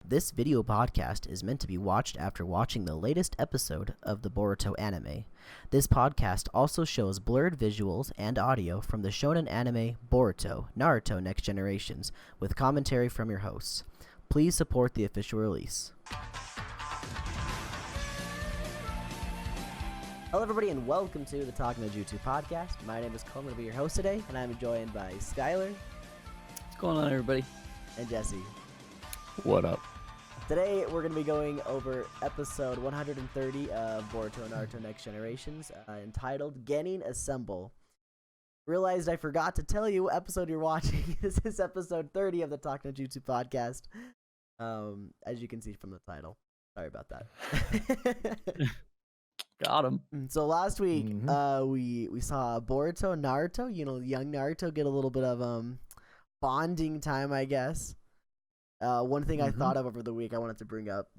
This video podcast is meant to be watched after watching the latest episode of the Boruto anime. This podcast also shows blurred visuals and audio from the shonen anime Boruto, Naruto Next Generations, with commentary from your hosts. Please support the official release. Hello everybody and welcome to the talknojutsu podcast. My name is Cole, I'm going to be your host today, and I'm joined by Skylar. What's going on, everybody? And Jesse. What up? Today we're going to be going over episode 130 of Boruto and Naruto Next Generations, entitled Genin Assemble. Realized I forgot to tell you what episode you're watching. This is episode 30 of the Talknojutsu podcast, as you can see from the title. Sorry about that. Got him. So last week, we saw Boruto and Naruto, young Naruto, get a little bit of bonding time, I guess. One thing I thought of over the week I wanted to bring up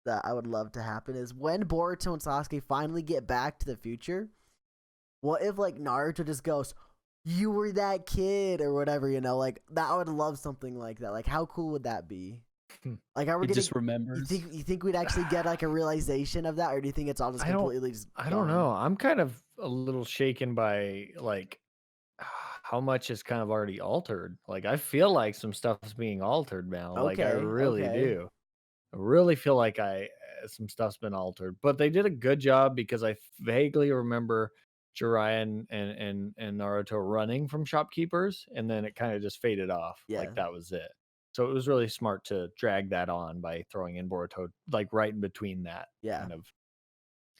that I would love to happen is when Boruto and Sasuke finally get back to the future, what if, Naruto just goes, "You were that kid," or whatever, that I would love something like that. How cool would that be? Are we just remembers. You think we'd actually get, a realization of that, or do you think it's all just completely just I don't know. I'm kind of a little shaken by, how much is kind of already altered. I feel like some stuff's being altered now. I really do. I really feel like some stuff's been altered. But they did a good job because I vaguely remember Jiraiya and Naruto running from shopkeepers, and then it kind of just faded off. Yeah. That was it. So it was really smart to drag that on by throwing in Boruto right in between that kind of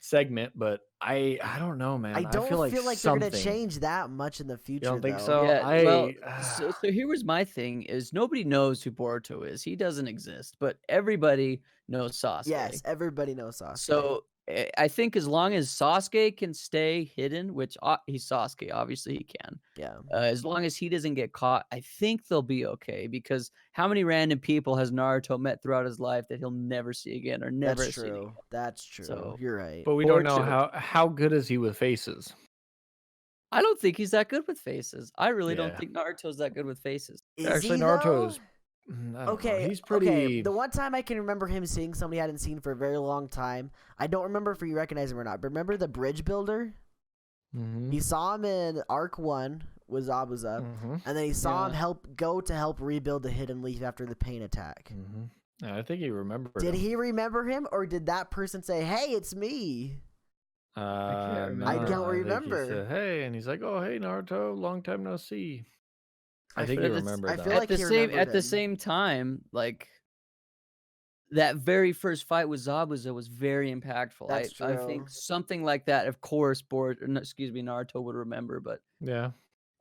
segment, but I don't know, man. I don't feel like they're gonna change that much in the future. You don't think though. so? Yeah, so here was my thing: is nobody knows who Boruto is. He doesn't exist, but everybody knows Sasuke. Yes, everybody knows Sasuke. So I think as long as Sasuke can stay hidden, which he's Sasuke, obviously he can. Yeah. As long as he doesn't get caught, I think they'll be okay. Because how many random people has Naruto met throughout his life that he'll never see again or never see again? That's true. So, you're right. But we don't know how good is he with faces. I don't think he's that good with faces. I really don't think Naruto's that good with faces. Actually, Naruto's okay. He's pretty. Okay. The one time I can remember him seeing somebody I hadn't seen for a very long time. I don't remember if you recognize him or not. But remember the bridge builder? He saw him in Arc 1 with Zabuza, and then he saw him help rebuild the Hidden Leaf after the pain attack. Yeah, I think he remembered. Did he remember him, or did that person say, "Hey, it's me"? I don't remember. He said, "Hey," and he's like, "Oh, hey, Naruto, long time no see." I think he remembered. I that. feel like at the same time, that very first fight with Zabuza was very impactful. That's I true. think something like that, of course, Naruto would remember, but yeah.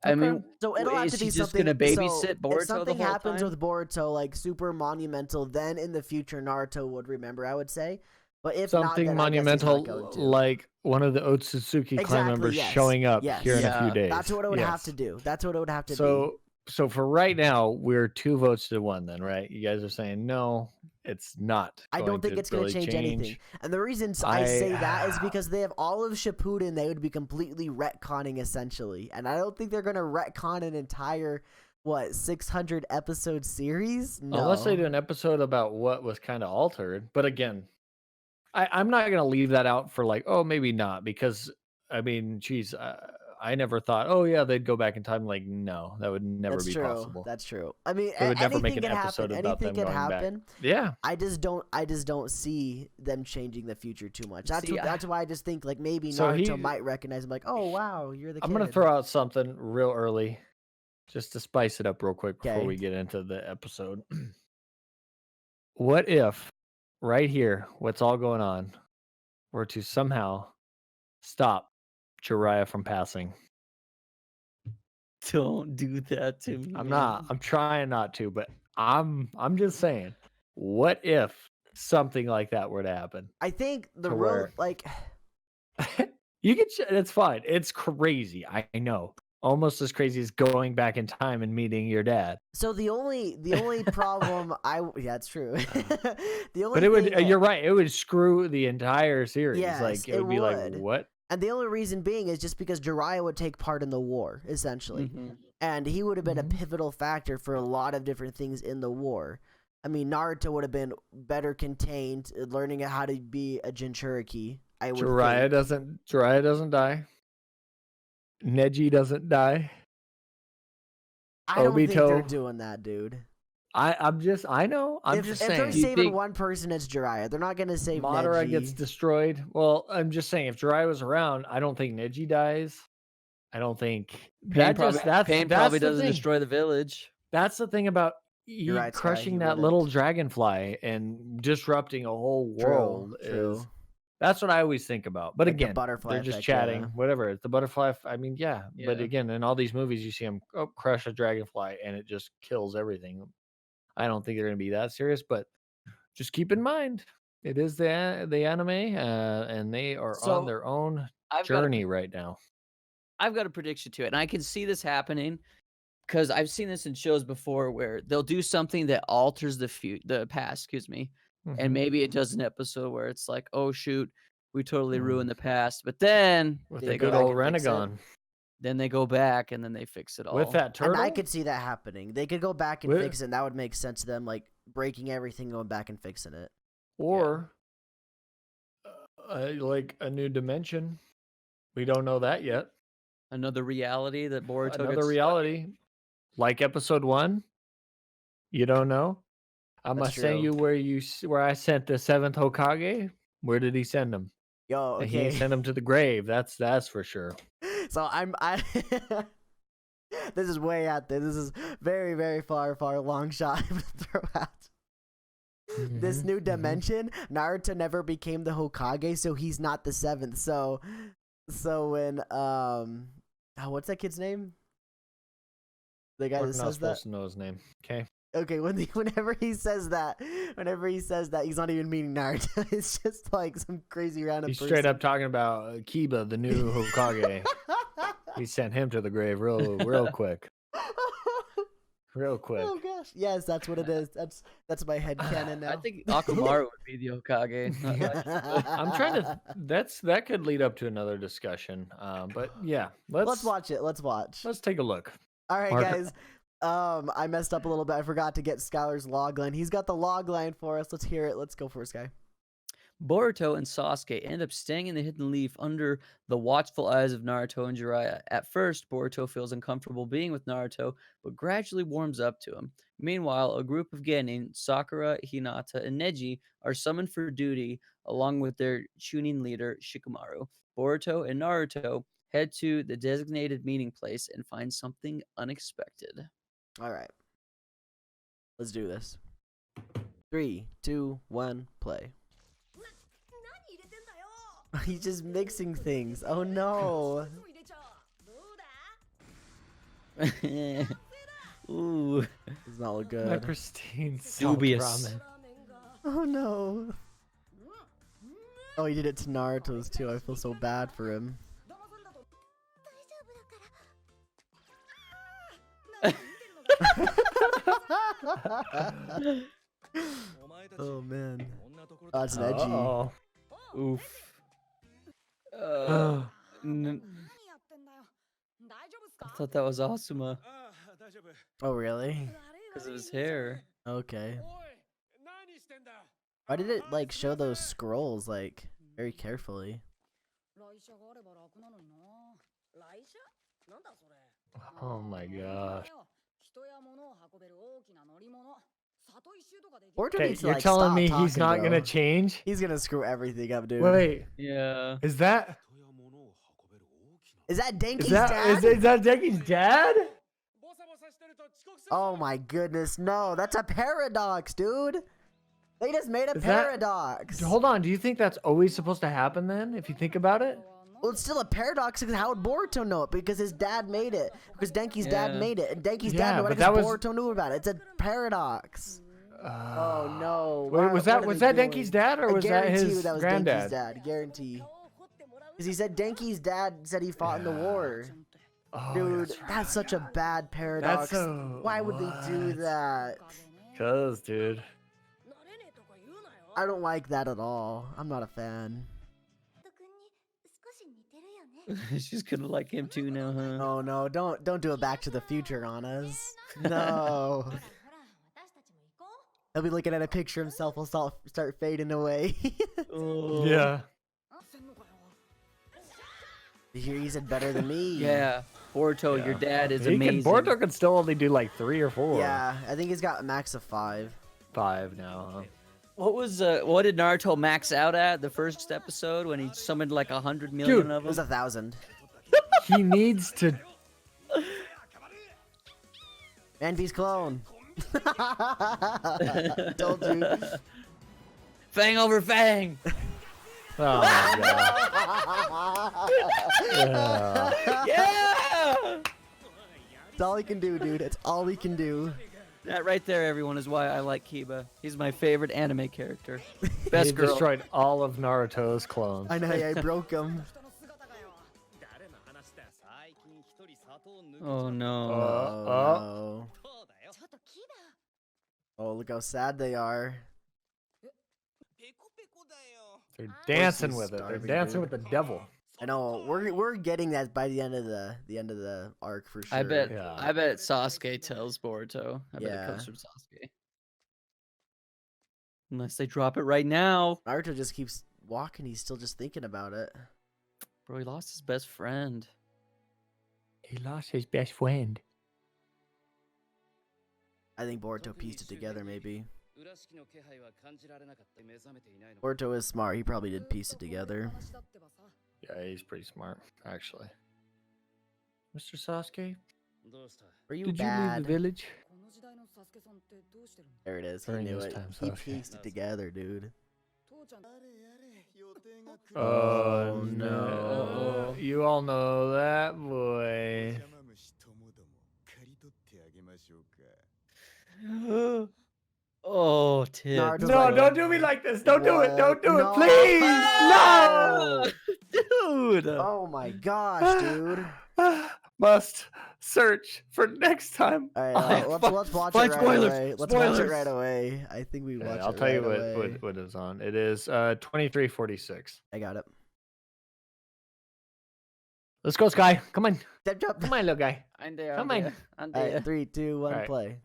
I mean, so it'll have to be he just something. gonna babysit Boruto if something the whole happens time? with Boruto, super monumental, then in the future Naruto would remember, I would say. But if something not, then monumental, like one of the Otsutsuki clan members showing up here in a few days. That's what it would have to do. That's what it would have to be. So for right now, we're 2 votes to 1 then, right? You guys are saying no, it's not. I don't think it's going to change anything. And the reason I say that is because they have all of Shippuden, they would be completely retconning essentially. And I don't think they're going to retcon an entire 600 episode series? No. Unless they do an episode about what was kind of altered. But again, I'm not going to leave that out for maybe not, because I mean, geez, I never thought, oh yeah, they'd go back in time. No, that would never be possible. That's true. I mean, they would never make an anything episode about them going back. Yeah. I just don't see them changing the future too much. That's why I just think maybe Naruto might recognize him, oh wow, you're the kid. I'm gonna throw out something real early, just to spice it up real quick before we get into the episode. What if right here, what's all going on, were to somehow stop Jiraiya from passing? Don't do that to me. I'm not. I'm trying not to, but I'm just saying. What if something like that were to happen? I think the real you can. It's fine. It's crazy. I know. Almost as crazy as going back in time and meeting your dad. So the only problem it's true. The only but it would. You're right. It would screw the entire series. Yes, it would be like what? And the only reason being is just because Jiraiya would take part in the war, essentially. And he would have been a pivotal factor for a lot of different things in the war. I mean, Naruto would have been better contained, learning how to be a Jinchuriki. I would. Jiraiya doesn't die. Neji doesn't die. I don't think they're doing that, dude. I know. I'm just saying. If they're saving one person, it's Jiraiya. They're not gonna save Madara Neji. gets destroyed. Well, I'm just saying, if Jiraiya was around, I don't think Neji dies. I don't think Pain probably doesn't destroy the village. That's the thing about crushing that little dragonfly and disrupting a whole world. True. That's what I always think about. But like again, they're just chatting, whatever. It's the butterfly. I mean, yeah. But again, in all these movies, you see them crush a dragonfly and it just kills everything. I don't think they're going to be that serious, but just keep in mind, it is the anime, and they are on their own journey right now. I've got a prediction to it, and I can see this happening because I've seen this in shows before where they'll do something that alters the past, and maybe it does an episode where it's like, oh shoot, we totally ruined the past, but then with the good old Renegon. Then they go back and then they fix it all. With that turtle? And I could see that happening. They could go back and fix it, and that would make sense to them, like breaking everything, going back and fixing it. Or like a new dimension. We don't know that yet. Another reality that Boruto Another reality. Like episode 1. You don't know. I'm gonna send you where I sent the 7th Hokage. Where did he send him? Yo, okay. He didn't send him to the grave. That's for sure. So I this is way out there. This is very, very far long shot to throw out. This new dimension, Naruto never became the Hokage, so he's not the 7th. So when what's that kid's name? The guy that says that. Supposed to know his name. Okay, whenever he says that, he's not even meaning Naruto. It's just like some crazy random person. He's straight up talking about Kiba, the new Hokage. He sent him to the grave real quick. Real quick. Oh gosh. Yes, that's what it is. That's my headcanon now. I think Akamaru would be the Hokage. I'm trying to that could lead up to another discussion. But yeah, let's watch it. Let's take a look. All right, guys. I messed up a little bit. I forgot to get Skylar's log line. He's got the log line for us. Let's hear it. Let's go for it, Sky. Boruto and Sasuke end up staying in the Hidden Leaf under the watchful eyes of Naruto and Jiraiya. At first, Boruto feels uncomfortable being with Naruto, but gradually warms up to him. Meanwhile, a group of Genin, Sakura, Hinata, and Neji are summoned for duty along with their chunin leader, Shikamaru. Boruto and Naruto head to the designated meeting place and find something unexpected. All right. Let's do this. 3, 2, 1, play. He's just mixing things. Oh no. Ooh. Does not look good. My pristine dubious ramen. Oh no. Oh, he did it to Naruto's too. I feel so bad for him. Oh man. Oh, it's Neji. Oof. I thought that was Asuma. Oh really? Because of his hair. Okay. Why did it like show those scrolls like very carefully? Oh my gosh. Okay, you're telling me he's not gonna change? He's gonna screw everything up, dude. Wait. Yeah. Is that Denki's dad? Is that Denki's dad? Oh my goodness, no. That's a paradox, dude. They just made a paradox. Hold on, do you think that's always supposed to happen then, if you think about it? Well, it's still a paradox because how would Boruto know it? Because his dad made it. Because Denki's dad made it. And Denki's dad knew it because Boruto knew about it. It's a paradox. Oh no. Was that Denki's dad or was that his that was granddad? Denki's dad. Guarantee. Because he said Denki's dad said he fought in the war. Oh, dude, that's such a bad paradox. Why would they do that? Cause, dude. I don't like that at all. I'm not a fan. She's gonna like him too now, huh? Oh no, don't do a Back to the Future on us. No. He'll be looking at a picture of himself. He'll start fading away. Oh. Yeah. He said better than me. Yeah. Boruto, your dad is He amazing. Boruto can still only do like 3 or 4. Yeah, I think he's got a max of 5. 5 now, huh? What did Naruto max out at the first episode when he summoned like 100 million Dude, of It was them? 1,000. He needs to. Man Beast clone. Told you. Fang over fang. Oh my god. Yeah. It's all he can do, dude. It's all he can do. That right there, everyone, is why I like Kiba. He's my favorite anime character. He Best girl. destroyed all of Naruto's clones. I know, yeah, I broke him. Oh no. No. Oh, look how sad they are. They're dancing he's with it. They're starving, dancing dude. with the devil. I know. We're getting that by the end of the arc for sure. I bet Yeah. Sasuke tells Boruto. I bet it comes Yeah. from Sasuke. Unless they drop it right now. Naruto just keeps walking. He's still just thinking about it. Bro, he lost his best friend. He lost his best friend. I think Boruto pieced it together, maybe. Boruto is smart. He probably did piece it together. Yeah, he's pretty smart, actually. Mr. Sasuke, Were you did you leave bad? the village? There it is. He During knew this it. time, He Sasuke. pieced it together, dude. Oh no. You all know that boy. Oh, Tim. Naruto's No, like, don't do me like this. Don't do it. Don't do No. it. Please. No. Dude. oh my gosh, dude. Must search for next time. All right, let's watch find it right spoilers, away. Let's watch it spoilers. right away. I think we Okay, watch it I'll tell you right away. what is on. It is 2346. I got it. Let's go, Sky. Come on. Step jump. Come on, little guy. I'm there. Come I'm on. there. I'm All there. right, 3, 2, 1, Alright. play.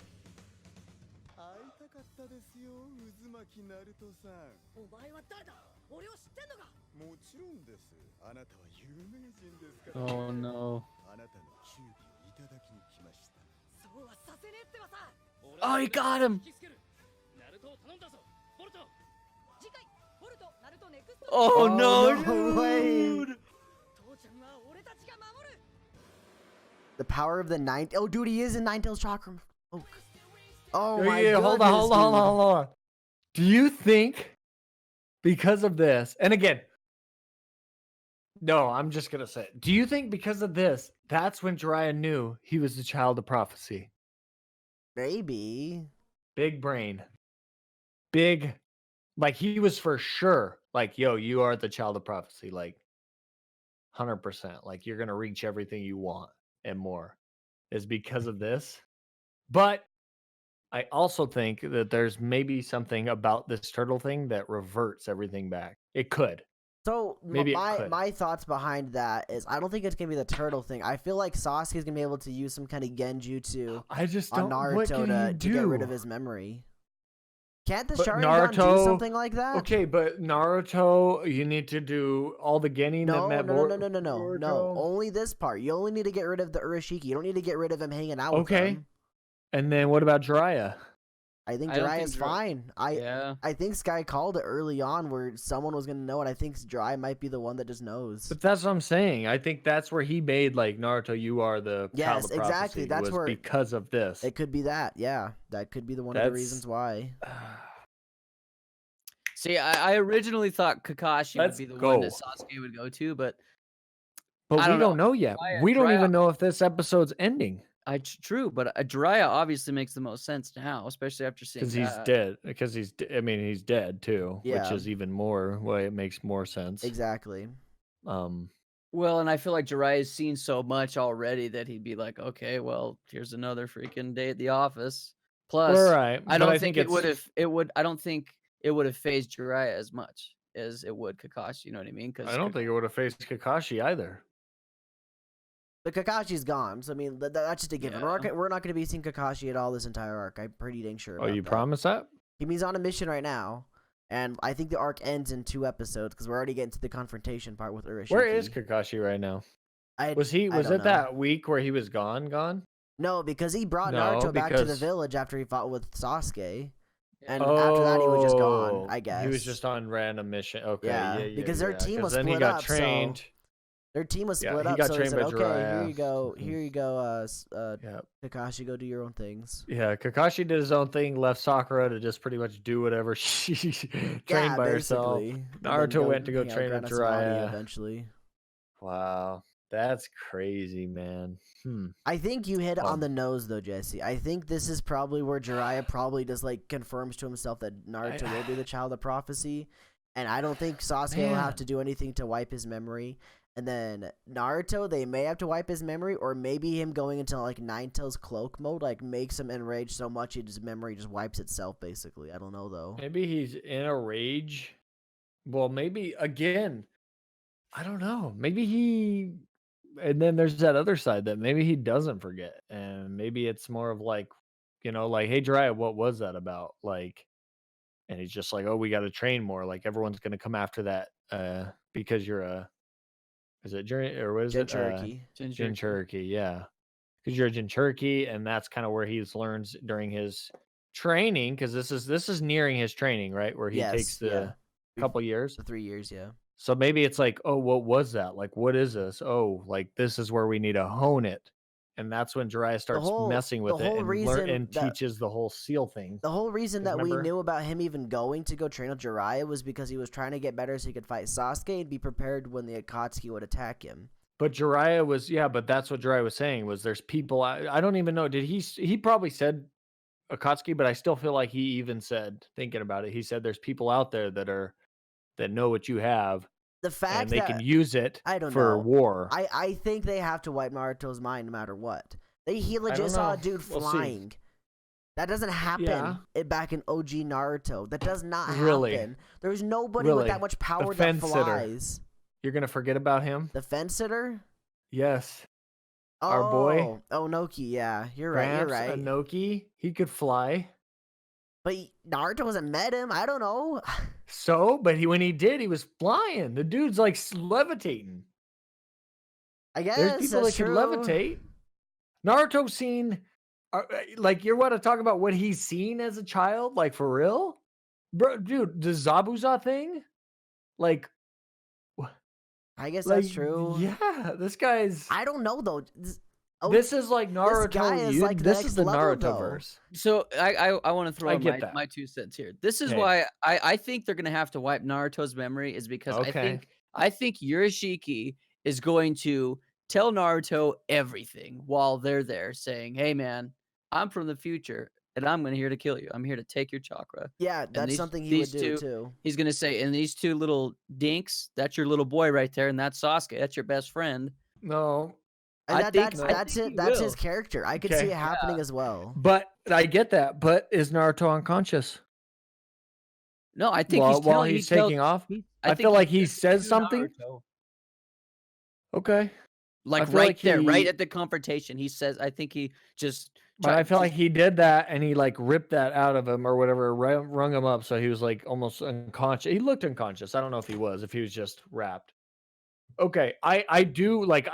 もちろんです。あなたは有名人ですから。 Oh no. あなたの忠義をいただきに来ました。そうはさせねえってばさ。 Oh, he got him. ナルトを頼んだぞ、ボルト。次回、ボルト、ナルトネクスト。 Oh, no, no way. dude. 父ちゃんは俺たちが守る。 The power of the nine. Oh, dude, he is in Ninetales chakra. Oh, oh Yeah, my yeah, goodness. hold dude. on. Do you think because of this, and again, no, I'm just gonna say it. Do you think because of this, that's when Jiraiya knew he was the child of prophecy? Maybe. Big brain. Big, like he was for sure. Like, yo, you are the child of prophecy. Like, 100%. Like, you're gonna reach everything you want and more. Is because of this. But I also think that there's maybe something about this turtle thing that reverts everything back. It could. So Maybe it my could. my thoughts behind that is I don't think it's gonna be the turtle thing. I feel like Sasuke's gonna be able to use some kind of genjutsu I just on don't. What Naruto can you to get rid do? of his memory. Can't the But Sharingan do Naruto- something like that? Okay, but Naruto, you need to do all the Genin No, that no, met no, no, no, no, no, no. Boruto. Only this part. You only need to get rid of the Urashiki. You don't need to get rid of him hanging out with Okay. them. And then what about Jiraiya? I think I don't think Jiraiya's Jir- fine. Yeah. I think Sky called it early on where someone was gonna know, and I think Jiraiya might be the one that just knows. But that's what I'm saying. I think that's where he made like Naruto. You are the child Yes, of exactly. prophecy, That's was where- because of this. It could be that. Yeah, that could be the one of the That's- reasons why. See, I originally thought Kakashi Let's would be the one that go. Sasuke would go to, but But I we don't don't know yet. Jiraiya- We don't Jiraiya- even know if this episode's ending true. But Jiraiya obviously makes the most sense now, especially after seeing because he's that. dead. Because I mean, he's dead too, Yeah. which is even more. Why it makes more sense. Exactly. Well, and I feel like Jiraiya's seen so much already that he'd be like, okay, well, here's another freaking day at the office. Plus, All right. I but don't think it it's- would have. It would. I don't think it would have phased Jiraiya as much as it would Kakashi. You know what I mean? Because I don't think it would have faced Kakashi either. But Kakashi's gone, so I mean that's just a given. Yeah. We're not going to be seeing Kakashi at all this entire arc. I'm pretty dang sure. Oh, about you that. promise that? He's on a mission right now, and I think the arc ends in 2 episodes because we're already getting to the confrontation part with Urashiki. Where is Kakashi right now? Was I don't it know. that week where he was gone? No, because he brought Naruto back to the village after he fought with Sasuke. And after that, he was just gone, I guess. He was just on random mission. Okay, yeah, because their team was then split he got up. trained. So their team was Yeah, split he up. got So he trained said, by "Okay, Jiraiya. here you go, Yeah. Kakashi, go do your own things." Yeah, Kakashi did his own thing, left Sakura to just pretty much do whatever she trained by herself. basically. Naruto went to go hang out train with Grandma Samadhi Jiraiya. eventually. Wow, that's crazy, man. I think you hit it on the nose, though, Jesse. I think this is probably where Jiraiya probably just like confirms to himself that Naruto will be the child of prophecy, and I don't think Sasuke will have to do anything to wipe his memory. And then Naruto, they may have to wipe his memory, or maybe him going into like Nine-Tails cloak mode, like makes him enraged so much his memory just wipes itself. Basically, I don't know though. Maybe he's in a rage. Well, maybe again. I don't know. Maybe he. And then there's that other side that maybe he doesn't forget, and maybe it's more of like, like, hey Jiraiya, what was that about? Like, and he's just like, oh, we got to train more. Like everyone's gonna come after that, because you're a. Is it or what is it? Jinchuriki, yeah. Because you're a Jinchuriki, and that's kind of where he learns during his training. Because this is nearing his training, right? Where he takes the couple years, the 3 years, yeah. So maybe it's like, oh, what was that? Like, what is this? Oh, like this is where we need to hone it, and that's when Jiraiya starts messing with it and teaches the whole seal thing. The whole reason that we knew about him even going to go train with Jiraiya was because he was trying to get better so he could fight Sasuke and be prepared when the Akatsuki would attack him. But Jiraiya was, but that's what Jiraiya was saying was there's people, I don't even know, he probably said Akatsuki, but I still feel like he even said, thinking about it, he said there's people out there that know what you have. The fact and they can use it for war. I think they have to wipe Naruto's mind no matter what. He legit saw a dude flying. That doesn't happen back in OG Naruto. That does not happen. There's nobody with that much power that flies. You're going to forget about him? The fence sitter? Yes. Our boy. Onoki, yeah. You're Gramps, right. Onoki, he could fly. But Naruto hasn't met him. I don't know. So, but when he did, he was flying. The dude's like levitating. I guess there's people that can levitate. Naruto's seen, like, you want to talk about what he's seen as a child, like for real, bro, dude. The Zabuza thing, like, I guess that's true. Yeah, this guy's. I don't know though. This is like Naruto. This is the Naruto verse. So I want to throw in my 2 cents here. This is why I think they're gonna have to wipe Naruto's memory, is because I think Urashiki is going to tell Naruto everything while they're there, saying, "Hey man, I'm from the future and I'm here to kill you. I'm here to take your chakra." Yeah, that's something he would do too. He's gonna say, "And these 2 little dinks, that's your little boy right there, and that's Sasuke, that's your best friend." No. That's it. That's his character. I could see it happening as well. But I get that. But is Naruto unconscious? No, I think while he's taking off. I feel like he says something. Naruto. Okay. Like right there, right at the confrontation, he says. I think he just. But I feel like he did that, and he like ripped that out of him or whatever, rung him up, so he was like almost unconscious. He looked unconscious. I don't know if he was just wrapped. Okay, I do like.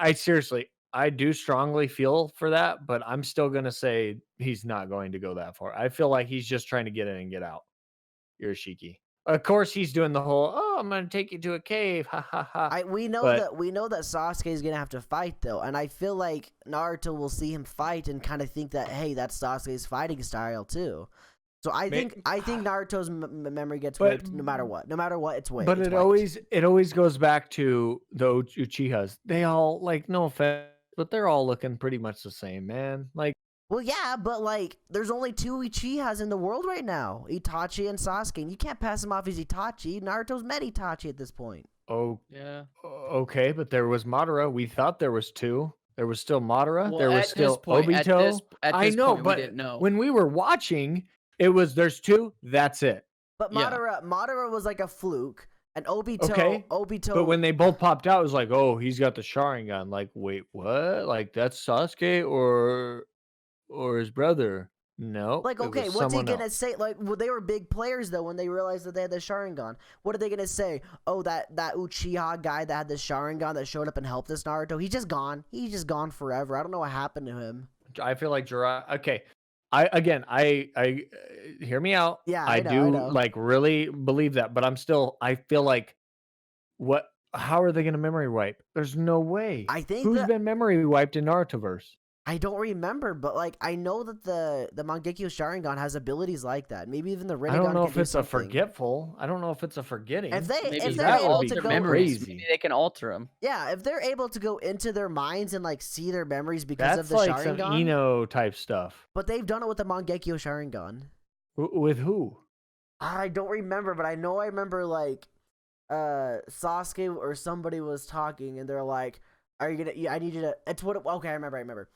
I do strongly feel for that, but I'm still going to say he's not going to go that far. I feel like he's just trying to get in and get out. Urashiki. Of course, he's doing the whole, "Oh, I'm going to take you to a cave." Ha ha ha. We know that Sasuke is going to have to fight though, and I feel like Naruto will see him fight and kind of think that, hey, that's Sasuke's fighting style too. So I think Naruto's memory gets wiped no matter what. No matter what, it's wiped. But it always goes back to the Uchihas. They all, like, no offense, but they're all looking pretty much the same, man. Like, well, yeah, but like, there's only 2 Uchihas in the world right now: Itachi and Sasuke. And you can't pass him off as Itachi. Naruto's met Itachi at this point. Oh, yeah. Okay, but there was Madara. We thought there was 2. There was still Madara. Well, there was still Obito. I know, but we didn't know. When we were watching, it was there's 2. That's it. But Madara was like a fluke. And Obito, But when they both popped out, it was like, oh, he's got the Sharingan. Like, wait, what? Like, that's Sasuke or his brother? No. Like, okay, what's he gonna say? Like, well, they were big players though when they realized that they had the Sharingan. What are they gonna say? Oh, that Uchiha guy that had the Sharingan that showed up and helped us, Naruto. He's just gone. He's just gone forever. I don't know what happened to him. I feel like Jiraiya. Okay, I hear me out. Yeah, I know. like really believe that, but I feel like what? How are they gonna memory wipe? There's no way. I think Who's been memory wiped in Narutoverse? I don't remember, but like I know that the Mangekyo Sharingan has abilities like that. Maybe even the Rinnegan. I don't know if it's something. a forgetful. I don't know if it's a forgetting. If they're that able to go memories, maybe they can alter them. Yeah, if they're able to go into their minds and like see their memories because That's of the like Sharingan. some Ino type stuff. But they've done it with the Mangekyo Sharingan. With who? I don't remember, but I remember like Sasuke or somebody was talking and they're like, "Are you gonna? I need you to." It's what? Okay, I remember.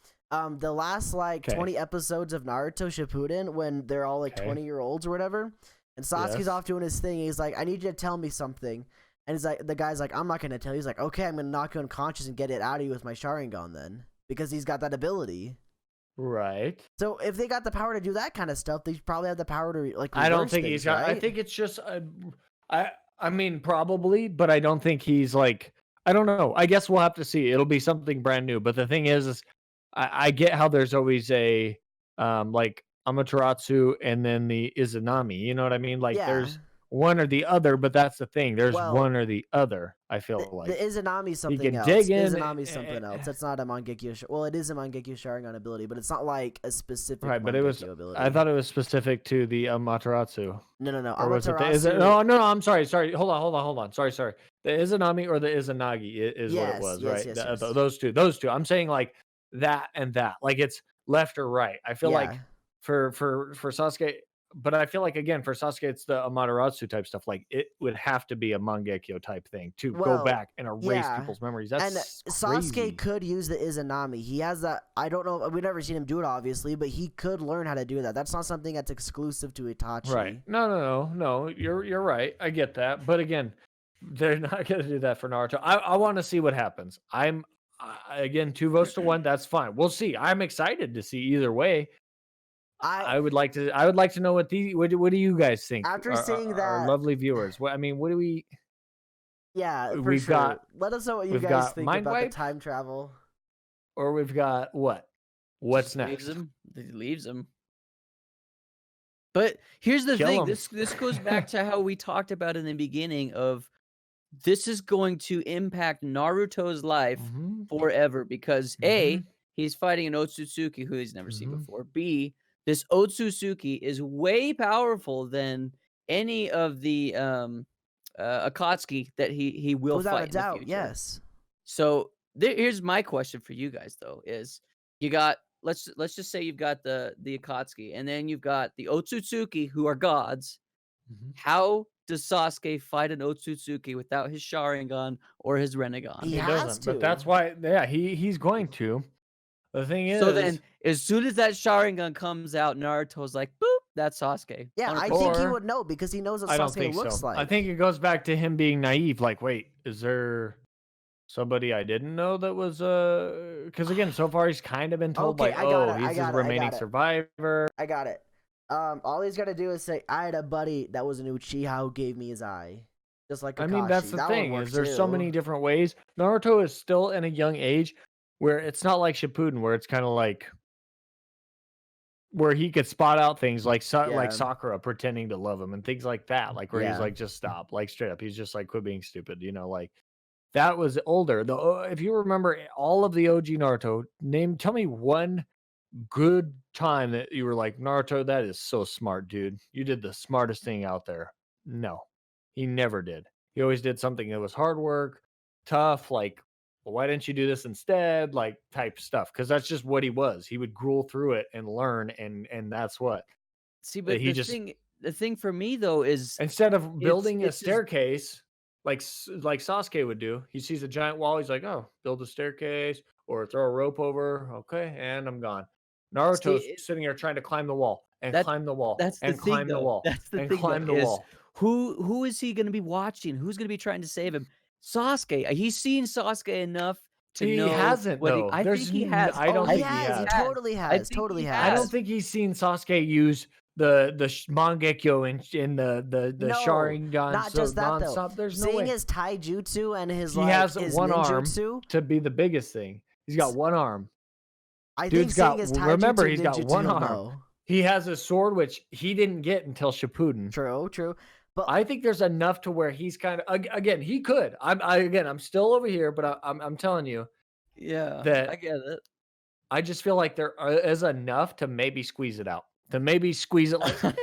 The last like 20 episodes of Naruto Shippuden when they're all like 20-year-olds or whatever, and Sasuke's off doing his thing. He's like, "I need you to tell me something," and he's like, the guy's like, "I'm not gonna tell you." He's like, "Okay, I'm gonna knock you unconscious and get it out of you with my Sharingan then," because he's got that ability. Right. So if they got the power to do that kind of stuff, they probably have the power to like. I don't think things, he's got. right? I think it's just. I mean, probably, but I don't think he's like. I don't know. I guess we'll have to see. It'll be something brand new. But the thing is I get how there's always a like Amaterasu and then the Izanami. You know what I mean? Like there's one or the other, but that's the thing. There's one or the other. I feel like the Izanami's something else. Izanami's something else. It's not a Mangekyo. Well, it is a Mangekyo Sharingan ability, but it's not like a specific. Right, but it was. Ability. I thought it was specific to the Amaterasu. No. Or was it no. I'm sorry. Hold on. Sorry. The Izanami or the Izanagi is what it was, right? Yes. Those two. I'm saying like that and that. Like it's left or right. I feel like for Sasuke, but I feel like again for Sasuke it's the Amaterasu type stuff. Like it would have to be a Mangekyo type thing to go back and erase people's memories. That's crazy. Sasuke could use the Izanami. He has that. I don't know. We've never seen him do it, obviously, but he could learn how to do that. That's not something that's exclusive to Itachi. Right. No. You're right. I get that. But again, they're not going to do that for Naruto. I want to see what happens. Again, 2 votes to 1. That's fine. We'll see. I'm excited to see either way. I would like to know what do you guys think? After seeing that, our lovely viewers. What do we? Yeah, for we've sure. got. Let us know what you guys think about the time travel. Or we've got what? What's Just next? Leaves him. But here's the thing. This goes back to how we talked about in the beginning of this is going to impact Naruto's life forever because A, he's fighting an Otsutsuki who he's never seen before. B, this Otsutsuki is way powerful than any of the Akatsuki that he will Without fight a doubt, in the future. yes. So here's my question for you guys though: is you got let's just say you've got the Akatsuki, and then you've got the Otsutsuki who are gods. How does Sasuke fight an Otsutsuki without his Sharingan or his Rinnegan? He doesn't, but that's why. Yeah, he's going to. The thing is, so then as soon as that Sharingan comes out, Naruto's like, "Boop, that's Sasuke." Yeah, I think he would know because he knows what Sasuke looks like. I think it goes back to him being naive. Like, wait, is there somebody I didn't know that was because again, so far he's kind of been told he's his remaining survivor. I got it. All he's gotta do is say, "I had a buddy that was an Uchiha who gave me his eye," just like Kakashi. I mean, that's the thing is there's so many different ways. Naruto is still in a young age where it's not like Shippuden, where it's kind of like where he could spot out things like Sakura pretending to love him and things like that, like where he's like, just stop, like straight up, he's just like, quit being stupid, like. That was older. If you remember all of the OG Naruto, tell me one good time that you were like, Naruto, that is so smart, dude. You did the smartest thing out there. No, he never did. He always did something that was hard work, tough, like, well, why didn't you do this instead? Like type stuff. Because that's just what he was. He would gruel through it and learn, and that's what. See, but the thing for me though is instead of building a staircase. Like Sasuke would do. He sees a giant wall. He's like, oh, build a staircase or throw a rope over. Okay, and I'm gone. Naruto's sitting here trying to climb the wall and climb the wall and climb the wall and climb the wall. Who is he going to be watching? Who's going to be trying to save him? Sasuke. He's seen Sasuke enough to He know hasn't what though. I think he has. I don't Oh, He think he has. He has. totally I has. think Totally he has. I don't has. think he's seen Sasuke use the Mangekyo in the No, Sharingan not so just that though. nonstop. There's no Seeing way. his taijutsu and his He like has his one arm ninjutsu. to be the biggest thing. He's got one arm. I think Dude's seeing got his taijutsu remember and he's got ninjutsu, one he'll arm. know. He has a sword which he didn't get until Shippuden. True. But I think there's enough to where he's kind of again he could. I'm still over here, but I'm telling you Yeah, that I get it. I just feel like there is enough to maybe squeeze it out. To maybe squeeze it like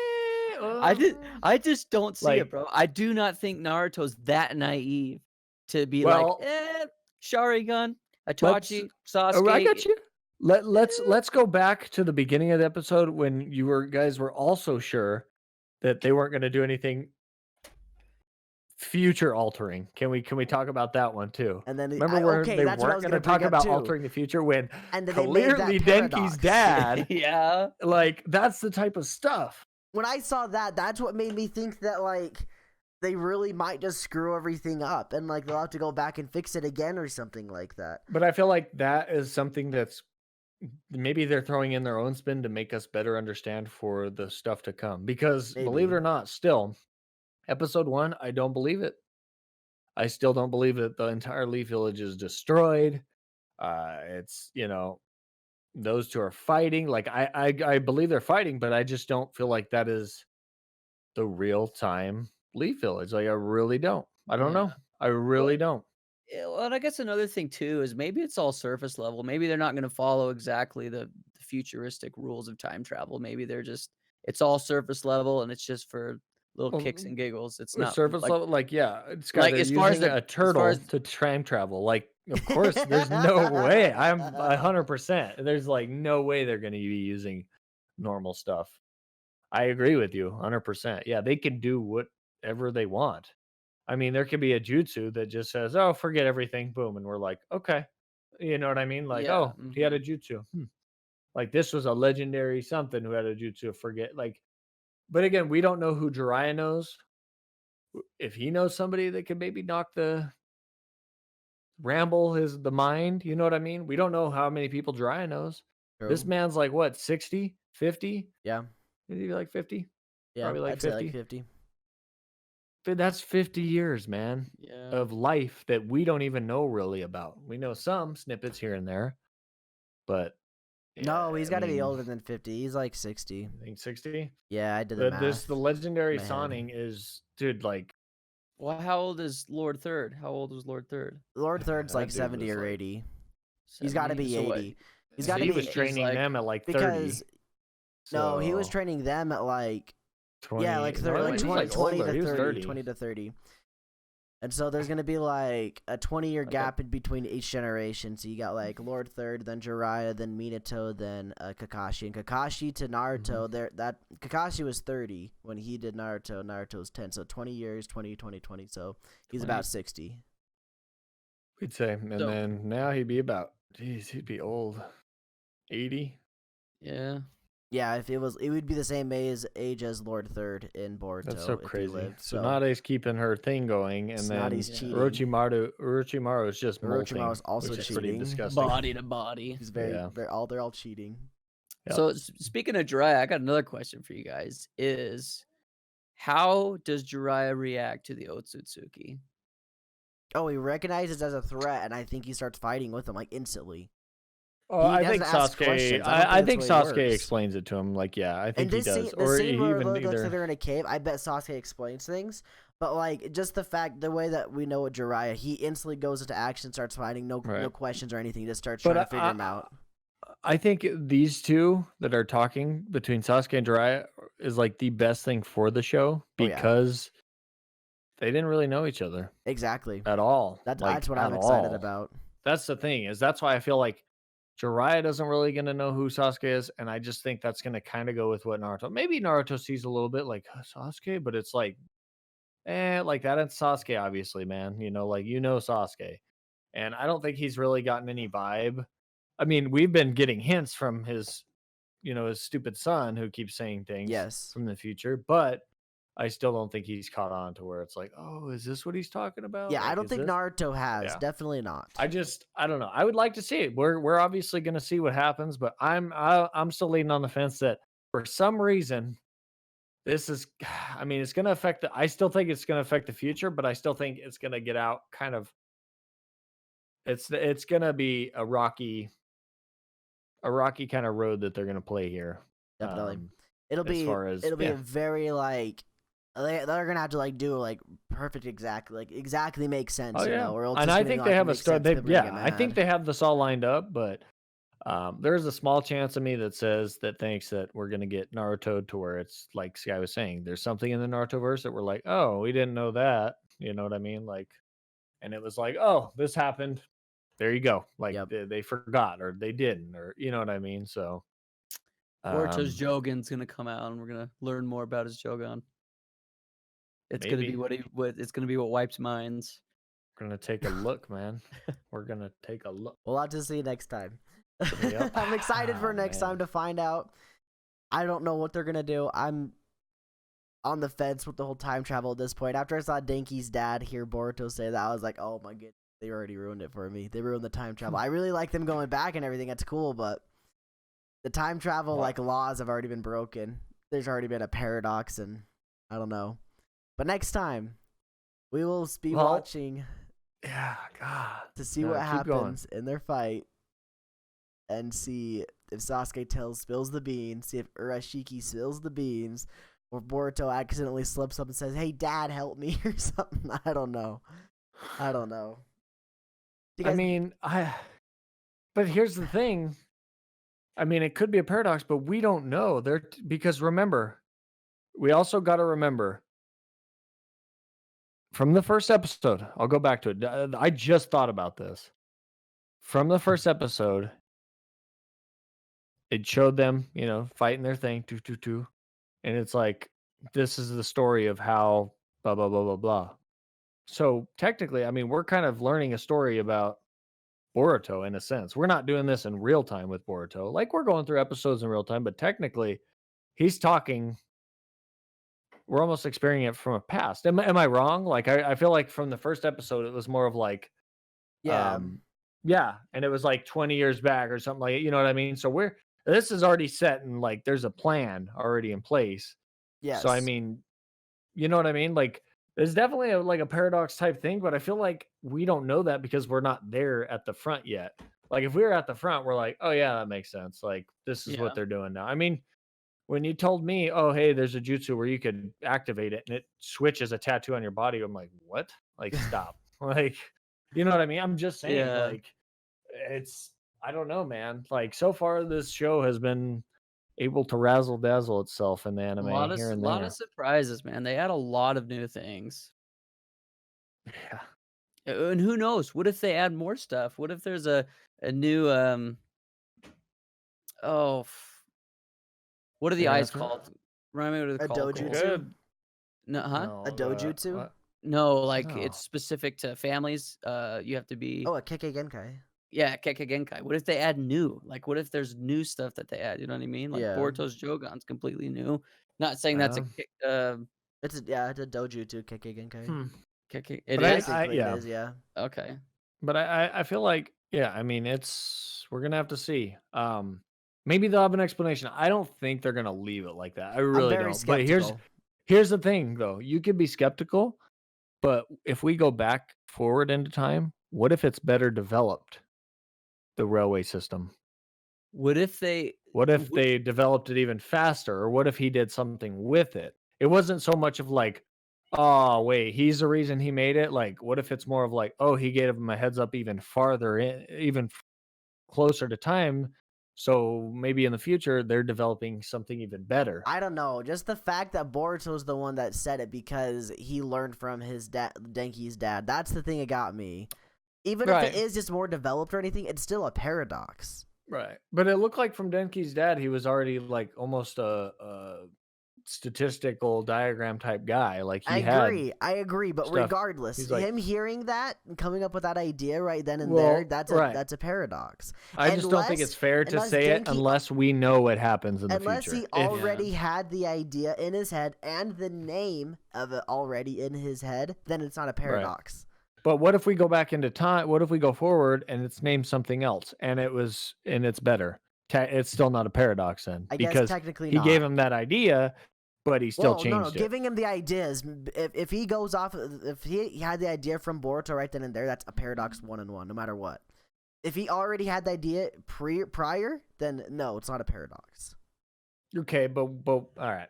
I just don't see it, like bro. I do not think Naruto's that naive to be well, like, Sharingan, let's Itachi, I Sasuke. got you. Let's go back to the beginning of the episode when you guys were also sure that they weren't going to do anything future altering. Can we talk about that one too? and then Remember where okay, they that's what I weren't was going to gonna talk bring up about too. altering the future when And then they made that clearly paradox. Denki's dad, Yeah. like that's the type of stuff. When I saw that, that's what made me think that like they really might just screw everything up and like they'll have to go back and fix it again or something like that. But I feel like that is something that's maybe they're throwing in their own spin to make us better understand for the stuff to come. Because believe it Maybe. or not, still, episode 1, I don't believe it. I still don't believe that the entire Leaf Village is destroyed. It's those two are fighting. Like I believe they're fighting, but I just don't feel like that is the real time Leaf Village. Like I really don't. I don't know. I really don't. Yeah, well, and I guess another thing too is maybe it's all surface level. Maybe they're not going to follow exactly the futuristic rules of time travel. Maybe it's all surface level and it's just for little kicks and giggles. It's not surface like, level. Like Sky, like they're as far as using the a turtle to time travel. Like of course, there's no way. I'm 100%. There's like no way they're going to be using normal stuff. I agree with you 100%. Yeah, they can do whatever they want. I mean, there could be a jutsu that just says, "Oh, forget everything," boom, and we're like, "Okay," you know what I mean? Like, Yeah, "Oh, he had a jutsu." Like this was a legendary something who had a jutsu. Forget like, but again, we don't know who Jiraiya knows. If he knows somebody that could maybe knock the the mind, you know what I mean? We don't know how many people Jiraiya knows. This True. man's like what, 60, 50? Yeah. Is he like 50? Yeah. Probably like I'd say 50. like 50. But that's 50 years, man, yeah. of life that we don't even know really about. We know some snippets here and there, but No, he's got to be mean, older than 50. He's like 60. I think 60. Yeah, I did the But math. the legendary in my head. Sonic is, dude, like Well, how old is Lord Third? How old was Lord Third? Lord Third's that like dude 70 was or like 80. He's got to be 70? So what? 80. He's so got to he be was he's training like- them at like 30. because no, he was so training them at like 20, yeah, like 30, no, like he was 20, 20 older. to He was 30, 20 to 30. And so there's gonna be like a 20-year gap in between each generation. So you got like Lord Third, then Jiraiya, then Minato, then Kakashi. And Kakashi to Naruto, that Kakashi was 30 when he did Naruto. Naruto was 10. So 20 years, 20, 20, 20. So he's 20. about 60. We'd say, and So- then now he'd be about, geez, he'd be old, 80. Yeah. Yeah, if it would be the same age as Lord Third in Boruto. That's so if he crazy. lived. So Nade's keeping her thing going, and then Tsunade's cheating. Orochimaru is just molting, Orochimaru's also which is pretty cheating. disgusting. Body to body. He's very, Yeah. they're all cheating. Yep. So speaking of Jiraiya, I got another question for you guys. Is how does Jiraiya react to the Otsutsuki? Oh, he recognizes as a threat, and I think he starts fighting with him like instantly. Oh, He I think doesn't ask Sasuke. questions. I don't think that's the way it Sasuke works. explains it to him. Like, yeah, I think And he this does. scene, Or the scene where even it looks like either. they're in a cave, I bet Sasuke explains things. But like just the way that we know with Jiraiya, he instantly goes into action, starts fighting, no Right. questions or anything. He just starts But trying to figure him out. I think these two that are talking between Sasuke and Jiraiya is like the best thing for the show Oh, yeah. because they didn't really know each other Exactly. at all. That's like, what at I'm excited all. about. That's the thing that's why I feel like Jiraiya doesn't really gonna know who Sasuke is, and I just think that's gonna kind of go with what Naruto. Maybe Naruto sees a little bit like Sasuke, but it's like, like that. It's Sasuke, obviously, man. Like Sasuke, and I don't think he's really gotten any vibe. I mean, we've been getting hints from his, his stupid son who keeps saying things Yes. from the future, but I still don't think he's caught on to where it's like, oh, is this what he's talking about? Yeah, like, I don't think Naruto has. Yeah. Definitely not. I don't know. I would like to see it. We're obviously going to see what happens, but I'm still leaning on the fence that for some reason this is, I mean, it's going to affect I still think it's going to affect the future, but I still think it's going to get out kind of, it's going to be a rocky kind of road that they're going to play here. Definitely. It'll be a very like they're gonna have to like do like perfect exactly make sense. Oh, you yeah. know, or else And it's I gonna think not they have a make story. sense, people are gonna get I think mad. they have this all lined up, but there's a small chance of me that thinks that we're gonna get Naruto to where it's like Sky was saying, there's something in the Naruto verse that we're like, oh, we didn't know that. You know what I mean? Like, and it was like, oh, this happened. There you go. Like Yep. they forgot or they didn't, or you know what I mean? So Boruto's Jogan's gonna come out, and we're gonna learn more about his Jogan. It's gonna be it's gonna be what wipes minds. We're gonna take a look, man. We're gonna take a look. We'll have to see next time. Yep. I'm excited for next time to find out. I don't know what they're gonna do. I'm on the fence with the whole time travel at this point. After I saw Denki's dad hear Boruto say that, I was like, oh my goodness, they already ruined it for me. They ruined the time travel. I really like them going back and everything. That's cool, but the time travel like laws have already been broken. There's already been a paradox, and I don't know. But next time, we will be watching. Yeah, God. To see what happens in their fight, and see if Sasuke spills the beans, see if Urashiki spills the beans, or Boruto accidentally slips up and says, "Hey, Dad, help me," or something. I don't know. But here's the thing. I mean, it could be a paradox, but we don't know. Because remember, we also got to remember from the first episode, I'll go back to it. I just thought about this. From the first episode, it showed them, fighting their thing, and it's like, this is the story of how blah, blah, blah, blah, blah. So technically, I mean, we're kind of learning a story about Boruto in a sense. We're not doing this in real time with Boruto. Like, we're going through episodes in real time, but technically, he's talking. We're almost experiencing it from a past. Am I wrong? Like, I feel like from the first episode, it was more of like, and it was like 20 years back or something like it. You know what I mean? So this is already set and like there's a plan already in place. Yes. So I mean, you know what I mean? Like, there's definitely a paradox type thing, but I feel like we don't know that because we're not there at the front yet. Like, if we were at the front, we're like, oh yeah, that makes sense. Like, this is what they're doing now. I mean, when you told me, oh, hey, there's a jutsu where you could activate it and it switches a tattoo on your body, I'm like, what? Like, stop. Like, you know what I mean? I'm just saying, like, I don't know, man. Like, so far, this show has been able to razzle dazzle itself in the anime here and there. A lot of surprises, man. They add a lot of new things. Yeah. And who knows? What if they add more stuff? What if there's a new what are the eyes called? Remind me what it's called. Dojutsu? No, huh? No, a dojutsu? No, like it's specific to families. You have to be. Oh, a Kekkei Genkai. Yeah, Kekkei Genkai. What if they add new? Like, what if there's new stuff that they add? You know what I mean? Like Boruto's Jogan's completely new. Not saying that's it's a dojutsu Kekkei Genkai. Kekkei. It is, yeah. Okay. But I feel like, I mean, we're gonna have to see. Maybe they'll have an explanation. I don't think they're gonna leave it like that. I really don't. Skeptical. But here's the thing, though. You could be skeptical, but if we go back forward into time, what if it's better developed? The railway system. What if they developed it even faster, or what if he did something with it? It wasn't so much of like, oh wait, he's the reason he made it. Like, what if it's more of like, oh, he gave him a heads up even farther in, even closer to time, so maybe in the future they're developing something even better. I don't know. Just the fact that Boruto's the one that said it because he learned from his dad, Denki's dad. That's the thing that got me. Even if it is just more developed or anything, it's still a paradox. Right. But it looked like from Denki's dad, he was already like almost statistical diagram type guy. Like he I agree, but stuff. regardless, He's like, him hearing that and coming up with that idea right then and Well, there, right. that's a paradox. I just don't think it's fair to say it unless we know what happens in the future. Unless he already had the idea in his head and the name of it already in his head, then it's not a paradox. But what if we go back into time? What if we go forward and it's named something else and it's better? It's still not a paradox then, I because guess technically he not. gave him that idea, but he still changed it. Giving him the ideas. If he goes off, if he had the idea from Boruto right then and there, that's a paradox 1-in-1, no matter what. If he already had the idea prior, then no, it's not a paradox. Okay, but all right.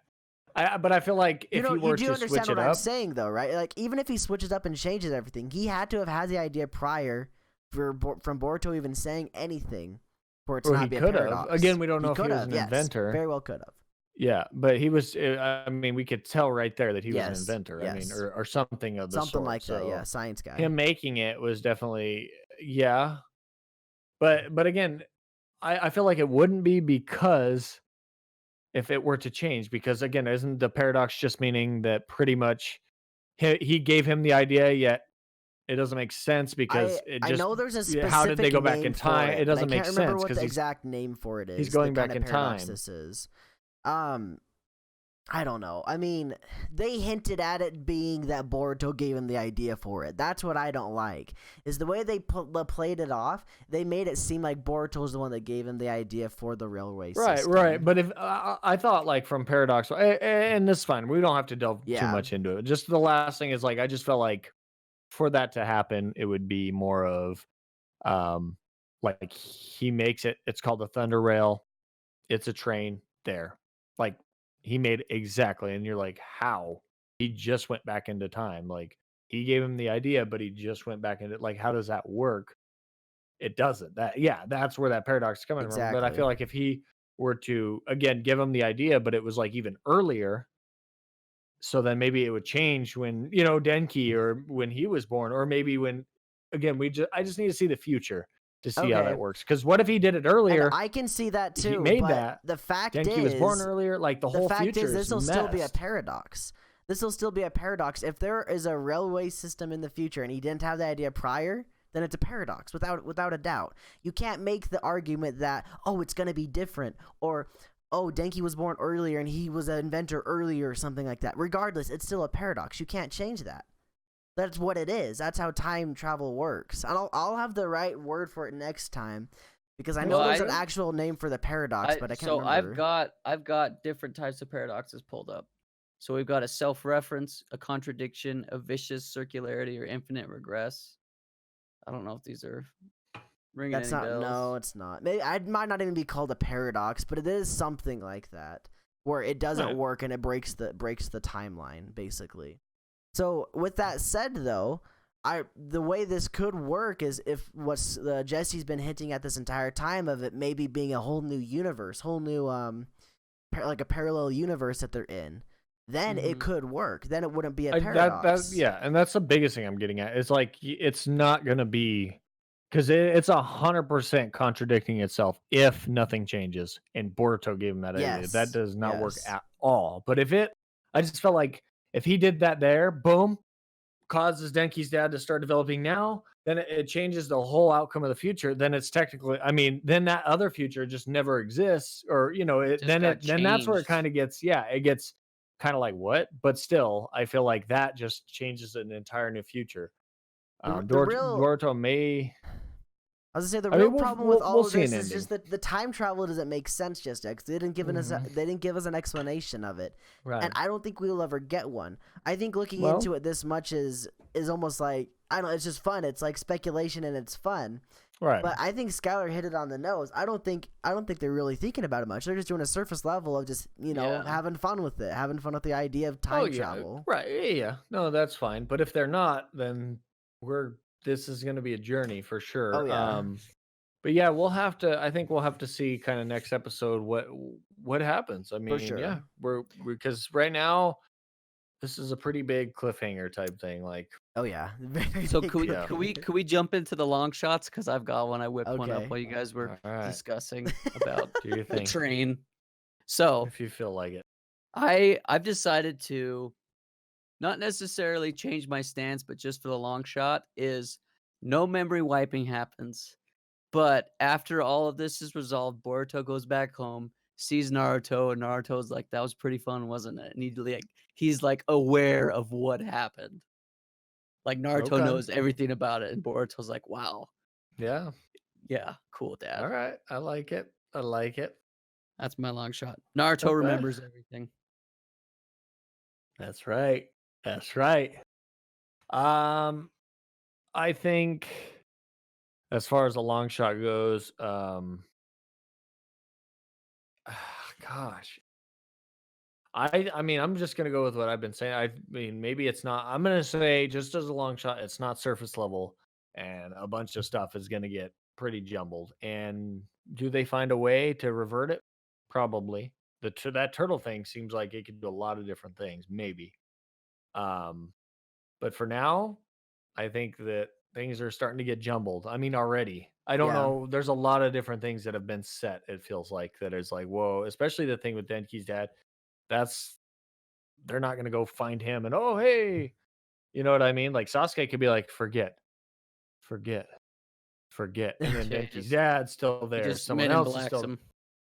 But I feel like if he were to switch it up, you do understand what I'm saying, though, right? Like, even if he switches up and changes everything, he had to have had the idea prior from Boruto even saying anything for it to not be a paradox. Again, we don't know if he was an inventor. Very well could have. Yeah, but he was. I mean, we could tell right there that he was an inventor. Yes. I mean, or something of the sort. Something like that. Yeah, science guy. Him making it was definitely But again, I feel like it wouldn't be, because if it were to change, because again, isn't the paradox just meaning that pretty much he gave him the idea, yet it doesn't make sense because it just. I know there's a specific how did they go back in name time? for It doesn't make I can't remember sense what because the exact name for it is. he's going the back kind in of paradox time. This is. I don't know. I mean, they hinted at it being that Boruto gave him the idea for it. That's what I don't like. Is the way they played it off. They made it seem like Boruto was the one that gave him the idea for the railway system. Right. But if I thought, like, from paradox, and this is fine. We don't have to delve too much into it. Just the last thing is, like, I just felt like for that to happen, it would be more of, like, he makes it. It's called the Thunder Rail. It's a train there. Like, he made exactly, and you're like, how? He just went back into time. Like, he gave him the idea, but he just went back into, like, how does that work? It doesn't. That's where that paradox is coming from. But I feel like if he were to, again, give him the idea, but it was like even earlier, so then maybe it would change when, Denki, or when he was born, or maybe when, again, I just need to see the future to see how that works. Because what if he did it earlier? And I can see that too. He made but that. The fact Denki was born earlier. Like, the whole future is this will still be a messed. paradox. This will still be a paradox. If there is a railway system in the future and he didn't have the idea prior, then it's a paradox without a doubt. You can't make the argument that, oh, it's going to be different, or, oh, Denki was born earlier and he was an inventor earlier, or something like that. Regardless, it's still a paradox. You can't change that. That's what it is. That's how time travel works. I'll have the right word for it next time, because I know there's an actual name for the paradox, but I can't remember. So I've got different types of paradoxes pulled up. So we've got a self-reference, a contradiction, a vicious circularity, or infinite regress. I don't know if these are ringing any bells. No, it's not. Maybe it might not even be called a paradox, but it is something like that, where it doesn't work and it breaks the timeline, basically. So with that said, though, the way this could work is if what Jesse's been hinting at this entire time of it maybe being a whole new universe, whole new like a parallel universe that they're in, then it could work. Then it wouldn't be a paradox. And that's the biggest thing I'm getting at. It's like, it's not gonna be, because it's 100% contradicting itself if nothing changes. And Boruto gave him that idea. That does not work at all. But I just felt like, if he did that there, boom, causes Denki's dad to start developing now, then it changes the whole outcome of the future. Then it's technically, I mean, then that other future just never exists, or then that's where it kind of gets, it gets kind of like, what? But still, I feel like that just changes an entire new future. Boruto may. I was gonna say the real problem with all of this is just that the time travel doesn't make sense just yet, because they didn't give us an explanation of it, and I don't think we'll ever get one. I think looking into it this much is almost like, I don't know, it's just fun. It's like speculation and it's fun. Right. But I think Skylar hit it on the nose. I don't think they're really thinking about it much. They're just doing a surface level of just having fun with it, having fun with the idea of time travel. Right. Yeah. No, that's fine. But if they're not, then this is going to be a journey for sure. Oh, yeah. But yeah, I think we'll have to see kind of next episode what happens. I mean, for sure. because right now this is a pretty big cliffhanger type thing. Like, oh yeah. So could we jump into the long shots? Because I've got one. I whipped one up while you guys were discussing about do you the think? train. So if you feel like it. I've decided to not necessarily change my stance, but just for the long shot is no memory wiping happens. But after all of this is resolved, Boruto goes back home, sees Naruto, and Naruto's like, "That was pretty fun, wasn't it?" And he's like aware of what happened. Like Naruto Okay. knows everything about it, and Boruto's like, "Wow, Yeah. yeah, cool, Dad." All right. I like it. I like it. That's my long shot. Naruto Okay. remembers everything. That's right. That's right. I think as far as a long shot goes, gosh, I mean, I'm just gonna go with what I've been saying. I mean, maybe it's not. I'm gonna say just as a long shot, it's not surface level, and a bunch of stuff is gonna get pretty jumbled. And do they find a way to revert it? Probably. That turtle thing seems like it could do a lot of different things. Maybe. Um, but for now, I think that things are starting to get jumbled. I mean, already. I don't Yeah. know. There's a lot of different things that have been set. It feels like that is like, whoa. Especially the thing with Denki's dad. That's they're not going to go find him and oh hey, you know what I mean? Like Sasuke could be like, forget, and then Yeah, Denki's dad's still he there. just Someone Men in else is Blacks still. him.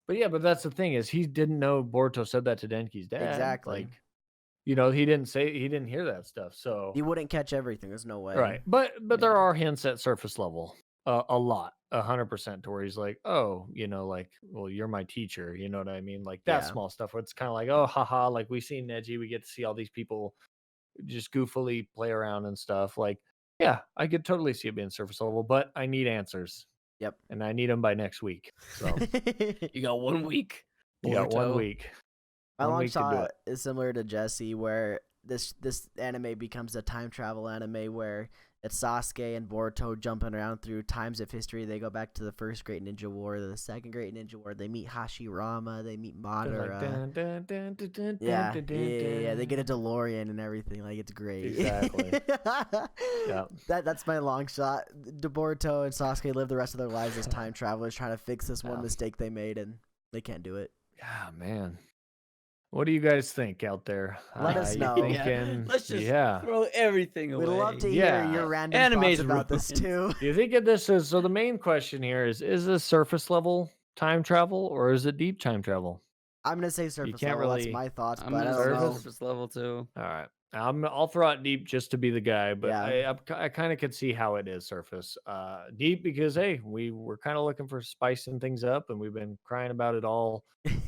But yeah, but that's the thing is he didn't know Boruto said that to Denki's dad. Exactly. Like, he didn't hear that stuff. So You wouldn't catch everything. There's no way. right, but Yeah. there are hints at surface level, a lot, 100%, to where he's like, oh, like, well, you're my teacher, you know what I mean? Like that Yeah. small stuff where it's kind of like, oh, haha, like we see Neji, we get to see all these people just goofily play around and stuff. Like, yeah, I could totally see it being surface level, but I need answers. Yep. And I need them by next week. So You got 1 week. you got 1 Boruto. week. My 1 long week to do shot it. is similar to Jesse, where this anime becomes a time travel anime where it's Sasuke and Boruto jumping around through times of history. They go back to the first Great Ninja War, the second Great Ninja War. They meet Hashirama. They meet They're Madara. like, Yeah. They get a DeLorean and everything. Like, it's great. Exactly. Yeah. That's my long shot. Boruto and Sasuke live the rest of their lives as time travelers, trying to fix this one Yeah. mistake they made, and they can't do it. Yeah, man. What do you guys think out there? Let us You know. thinking, Let's just yeah. throw everything away. We'd love to Yeah. hear your random Anime's thoughts about this ruined. too. Do you think of this as, so the main question here is this surface level time travel or is it deep time travel? I'm gonna say surface can't level. really- That's my thoughts, I'm but I gonna don't say know. surface level too. All right. I'll throw out deep just to be the guy, but Yeah. I kind of could see how it is surface. Deep because hey, we were kind of looking for spicing things up, and we've been crying about it all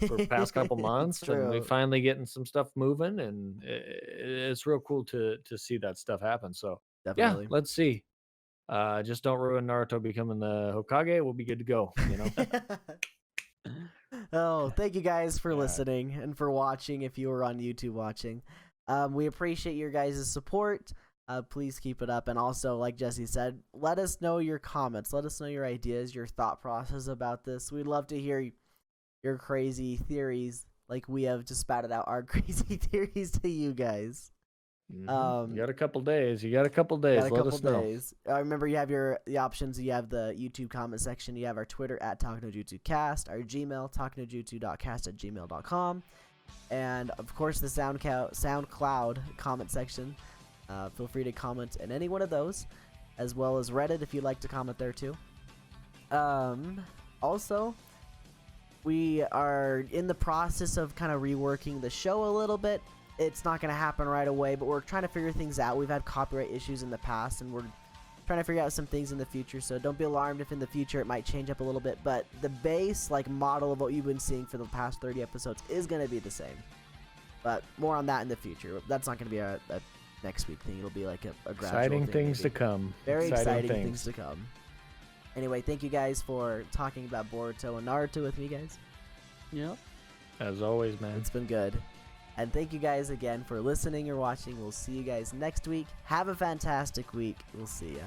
for the past couple months, It's and we true. finally getting some stuff moving, and it's real cool to see that stuff happen. So Definitely. yeah, let's see. Just don't ruin Naruto becoming the Hokage. We'll be good to go. Oh, thank you guys for All right. listening and for watching. If you were on YouTube watching, we appreciate your guys' support. Please keep it up, and also, like Jesse said, let us know your comments. Let us know your ideas, your thought process about this. We'd love to hear your crazy theories, like we have just spouted out our crazy theories to you guys. You got a couple days. Let us know. Remember, you have the options. You have the YouTube comment section. You have our Twitter at talknojutsu.cast, our Gmail, talknojutsu.cast@gmail.com, and of course the SoundCloud comment section. Feel free to comment in any one of those, as well as Reddit if you'd like to comment there too. Also, we are in the process of kind of reworking the show a little bit. It's not going to happen right away, but we're trying to figure things out. We've had copyright issues in the past, and we're trying to figure out some things in the future, so don't be alarmed if in the future it might change up a little bit, but the base model of what you've been seeing for the past 30 episodes is going to be the same. But more on that in the future. That's not going to be a next week thing. It'll be like a gradual Exciting thing, things maybe. to come. Very exciting things to come. Anyway, thank you guys for talking about Boruto and Naruto with me, guys. Yep. As always, man. It's been good. And thank you guys again for listening or watching. We'll see you guys next week. Have a fantastic week. We'll see ya.